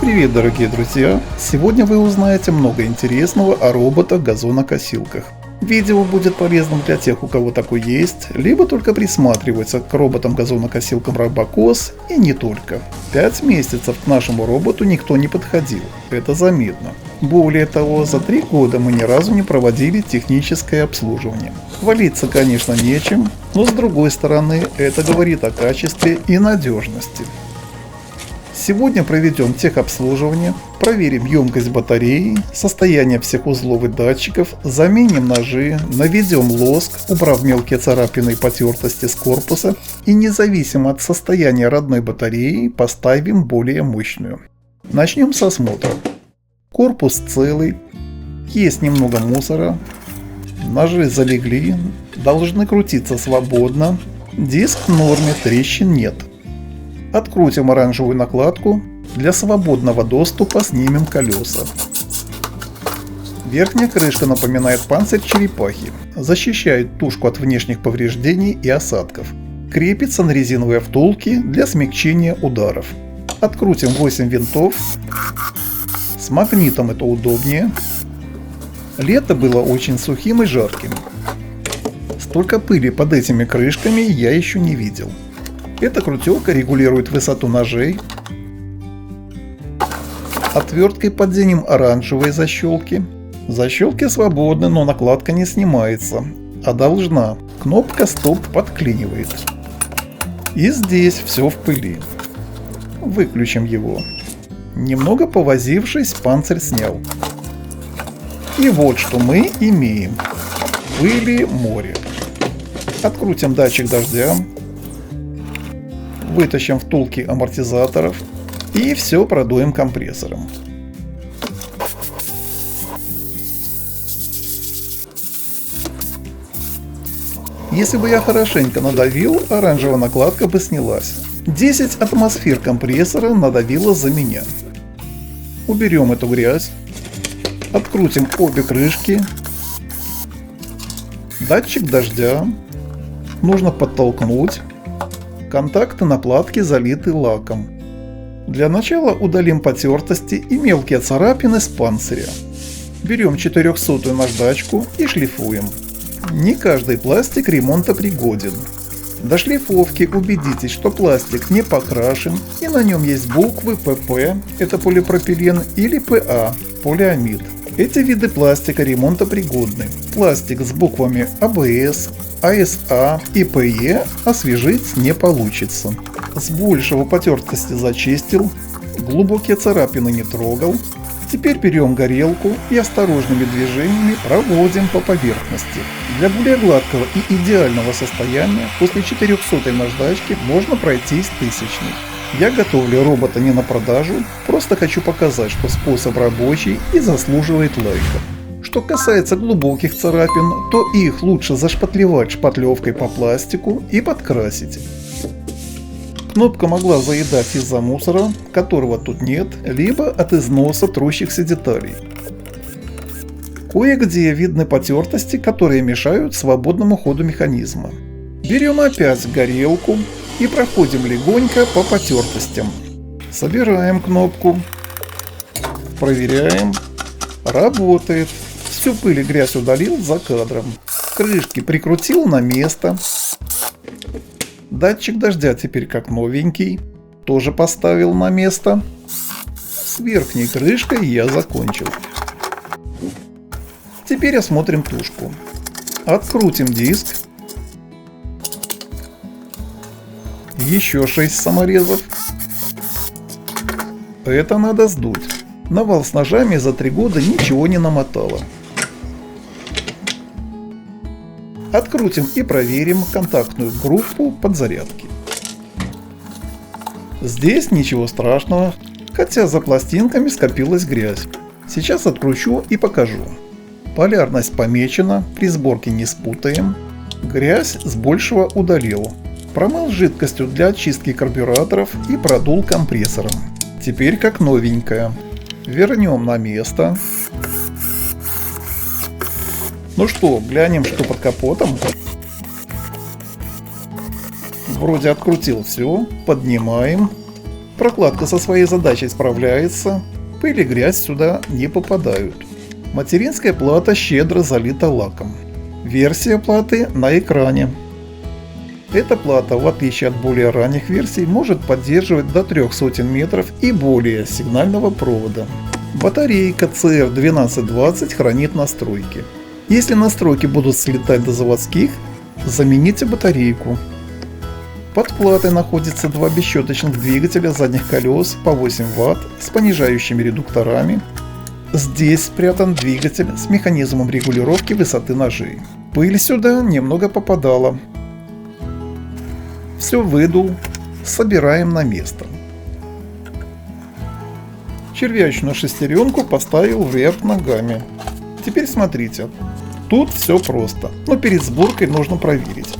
Привет, дорогие друзья! Сегодня вы узнаете много интересного о роботах-газонокосилках. Видео будет полезным для тех, у кого такой есть, либо только присматривается к роботам-газонокосилкам Робокос и не только. 5 месяцев к нашему роботу никто не подходил, это заметно. Более того, за 3 года мы ни разу не проводили техническое обслуживание. Хвалиться, конечно, нечем, но с другой стороны, это говорит о качестве и надежности. Сегодня проведем техобслуживание, проверим емкость батареи, состояние всех узлов и датчиков, заменим ножи, наведем лоск, убрав мелкие царапины и потертости с корпуса, и независимо от состояния родной батареи поставим более мощную. Начнем с осмотра. Корпус целый, есть немного мусора, ножи залегли, должны крутиться свободно, диск в норме, трещин нет. Открутим оранжевую накладку, для свободного доступа снимем колеса. Верхняя крышка напоминает панцирь черепахи, защищает тушку от внешних повреждений и осадков. Крепится на резиновые втулки для смягчения ударов. Открутим 8 винтов. С магнитом это удобнее. Лето было очень сухим и жарким. Столько пыли под этими крышками я еще не видел. Эта крутелка регулирует высоту ножей. Отверткой подденем оранжевые защелки. Защелки свободны, но накладка не снимается, а должна. Кнопка стоп подклинивает. И здесь все в пыли. Выключим его. Немного повозившись, панцирь снял. И вот что мы имеем. Пыли море. Открутим датчик дождя. Вытащим втулки амортизаторов и все продуем компрессором. Если бы я хорошенько надавил, оранжевая накладка бы снялась. 10 атмосфер компрессора надавило за меня. Уберем эту грязь. Открутим обе крышки. Датчик дождя. Нужно подтолкнуть. Контакты наплатки залиты лаком. Для начала удалим потертости и мелкие царапины с панциря. Берем 400-ю наждачку и шлифуем. Не каждый пластик ремонтопригоден. До шлифовки убедитесь, что пластик не покрашен и на нем есть буквы ПП, это полипропилен, или ПА, полиамид. Эти виды пластика ремонтопригодны. Пластик с буквами АБС, АСА и ПЕ освежить не получится. С большего потертости зачистил, глубокие царапины не трогал. Теперь берем горелку и осторожными движениями проводим по поверхности. Для более гладкого и идеального состояния после 400-й наждачки можно пройтись 1000-й. Я готовлю робота не на продажу, просто хочу показать, что способ рабочий и заслуживает лайка. Что касается глубоких царапин, то их лучше зашпатлевать шпатлевкой по пластику и подкрасить. Кнопка могла заедать из-за мусора, которого тут нет, либо от износа трущихся деталей. Кое-где видны потертости, которые мешают свободному ходу механизма. Берем опять горелку и проходим легонько по потертостям. Собираем кнопку. Проверяем. Работает. Всю пыль и грязь удалил за кадром. Крышки прикрутил на место. Датчик дождя теперь как новенький. Тоже поставил на место. С верхней крышкой я закончил. Теперь осмотрим тушку. Открутим диск. Еще 6 саморезов. Это надо сдуть. Навал с ножами за 3 года ничего не намотало. Открутим и проверим контактную группу подзарядки. Здесь ничего страшного, хотя за пластинками скопилась грязь. Сейчас откручу и покажу. Полярность помечена, при сборке не спутаем. Грязь с большего удалил. Промыл жидкостью для очистки карбюраторов и продул компрессором. Теперь как новенькая. Вернем на место. Ну что, глянем, что под капотом. Вроде открутил все. Поднимаем. Прокладка со своей задачей справляется, пыль и грязь сюда не попадают. Материнская плата щедро залита лаком. Версия платы на экране. Эта плата, в отличие от более ранних версий, может поддерживать до 300 метров и более сигнального провода. Батарейка CR1220 хранит настройки. Если настройки будут слетать до заводских, замените батарейку. Под платой находится два бесщеточных двигателя задних колес по 8 Вт с понижающими редукторами. Здесь спрятан двигатель с механизмом регулировки высоты ножей. Пыль сюда немного попадала. Все выдул, собираем на место. Червячную шестеренку поставил вверх ногами. Теперь смотрите, тут все просто, но перед сборкой нужно проверить.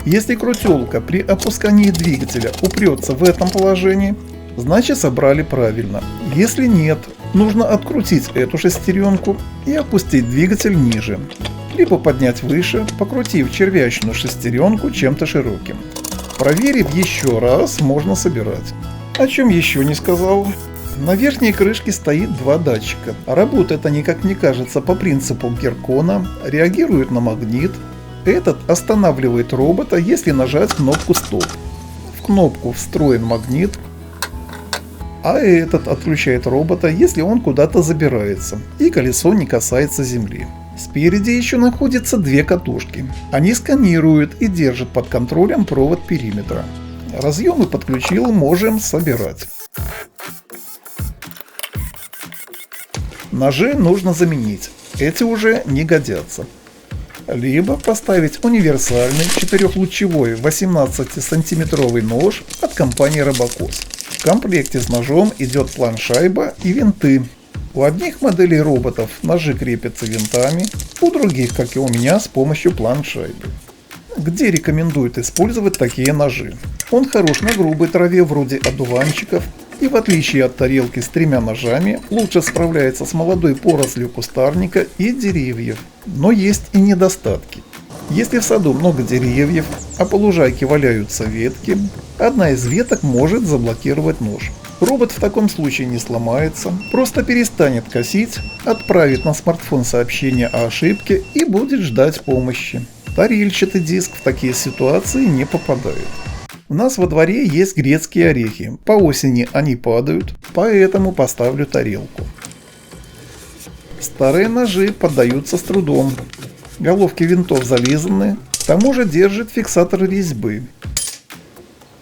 Если крутелка при опускании двигателя упрется в этом положении, значит собрали правильно. Если нет, нужно открутить эту шестеренку и опустить двигатель ниже, либо поднять выше, покрутив червячную шестеренку чем-то широким. Проверив еще раз, можно собирать. О чем еще не сказал. На верхней крышке стоит два датчика. Работает они, как мне кажется, по принципу Геркона, реагируют на магнит. Этот останавливает робота, если нажать кнопку «Стоп». В кнопку встроен магнит, а этот отключает робота, если он куда-то забирается и колесо не касается земли. Спереди еще находятся две катушки. Они сканируют и держат под контролем провод периметра. Разъемы подключил, можем собирать. Ножи нужно заменить, эти уже не годятся. Либо поставить универсальный 4-лучевой 18-сантиметровый нож от компании Робокос. В комплекте с ножом идет планшайба и винты. У одних моделей роботов ножи крепятся винтами, у других, как и у меня, с помощью планшайбы. Где рекомендуют использовать такие ножи? Он хорош на грубой траве вроде одуванчиков и, в отличие от тарелки с 3 ножами, лучше справляется с молодой порослью кустарника и деревьев. Но есть и недостатки. Если в саду много деревьев, а по лужайке валяются ветки, одна из веток может заблокировать нож. Робот в таком случае не сломается, просто перестанет косить, отправит на смартфон сообщение о ошибке и будет ждать помощи. Тарельчатый диск в такие ситуации не попадает. У нас во дворе есть грецкие орехи, по осени они падают, поэтому поставлю тарелку. Старые ножи поддаются с трудом, головки винтов зализаны, к тому же держит фиксатор резьбы.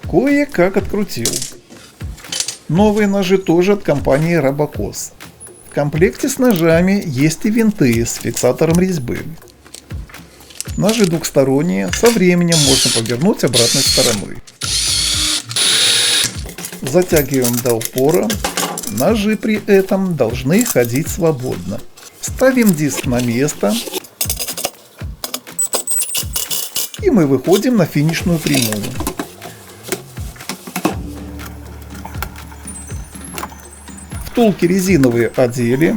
Кое-как открутил. Новые ножи тоже от компании Робокос. В комплекте с ножами есть и винты с фиксатором резьбы. Ножи двухсторонние, со временем можно повернуть обратной стороной. Затягиваем до упора. Ножи при этом должны ходить свободно. Ставим диск на место. И мы выходим на финишную прямую. Втулки резиновые одели.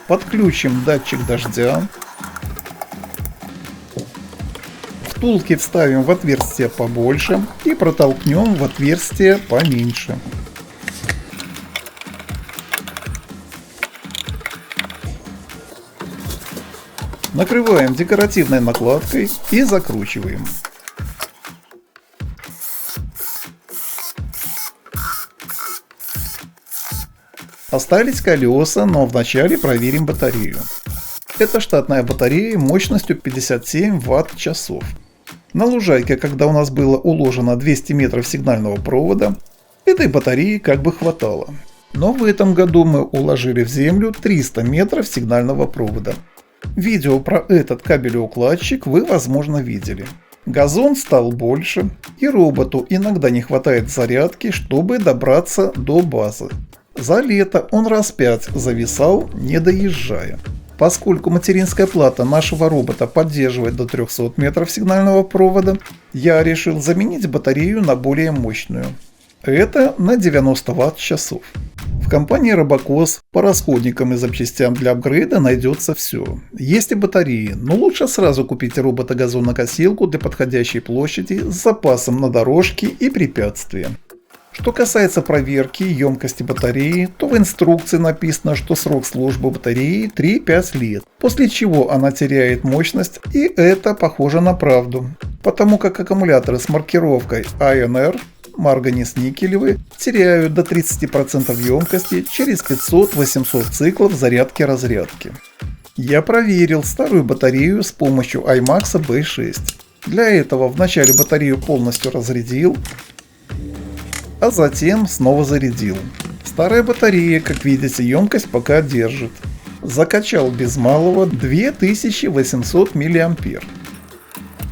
Подключим датчик дождя. Втулки вставим в отверстие побольше и протолкнем в отверстие поменьше. Накрываем декоративной накладкой и закручиваем. Остались колеса, но вначале проверим батарею. Это штатная батарея мощностью 57 Вт-часов. На лужайке, когда у нас было уложено 200 метров сигнального провода, этой батареи как бы хватало. Но в этом году мы уложили в землю 300 метров сигнального провода. Видео про этот кабелеукладчик вы, возможно, видели. Газон стал больше, и роботу иногда не хватает зарядки, чтобы добраться до базы. За лето он раз 5 зависал, не доезжая. Поскольку материнская плата нашего робота поддерживает до 300 метров сигнального провода, я решил заменить батарею на более мощную. Это на 90 Вт-часов. В компании Робокос по расходникам и запчастям для апгрейда найдется все. Есть и батареи, но лучше сразу купить робота-газонокосилку для подходящей площади с запасом на дорожки и препятствия. Что касается проверки емкости батареи, то в инструкции написано, что срок службы батареи 3-5 лет, после чего она теряет мощность, и это похоже на правду, потому как аккумуляторы с маркировкой INR, марганец-никелевые, теряют до 30% емкости через 500-800 циклов зарядки-разрядки. Я проверил старую батарею с помощью iMax B6. Для этого вначале батарею полностью разрядил, а затем снова зарядил. Старая батарея, как видите, емкость пока держит. Закачал без малого 2800 мА.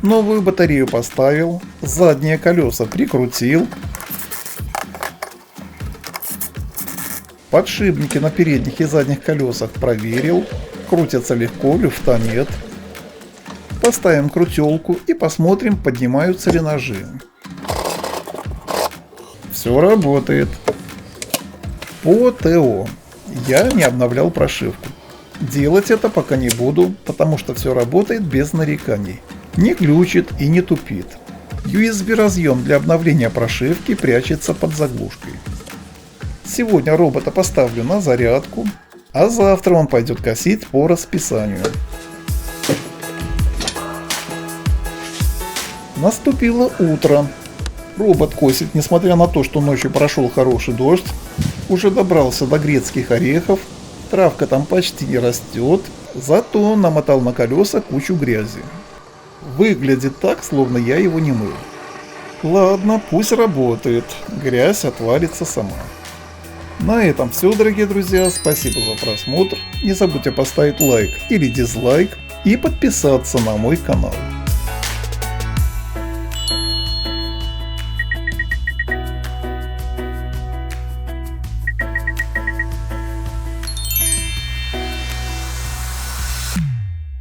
Новую батарею поставил, задние колеса прикрутил, подшипники на передних и задних колесах проверил, крутятся легко, люфта нет. Поставим крутелку и посмотрим, поднимаются ли ножи. Все работает. По ТО я не обновлял прошивку. Делать это пока не буду, потому что все работает без нареканий. Не глючит и не тупит. USB разъем для обновления прошивки прячется под заглушкой. Сегодня робота поставлю на зарядку, а завтра он пойдет косить по расписанию. Наступило утро. Робот косит, несмотря на то, что ночью прошел хороший дождь, уже добрался до грецких орехов, травка там почти не растет, зато он намотал на колеса кучу грязи. Выглядит так, словно я его не мыл. Ладно, пусть работает, грязь отвалится сама. На этом все, дорогие друзья, спасибо за просмотр, не забудьте поставить лайк или дизлайк и подписаться на мой канал.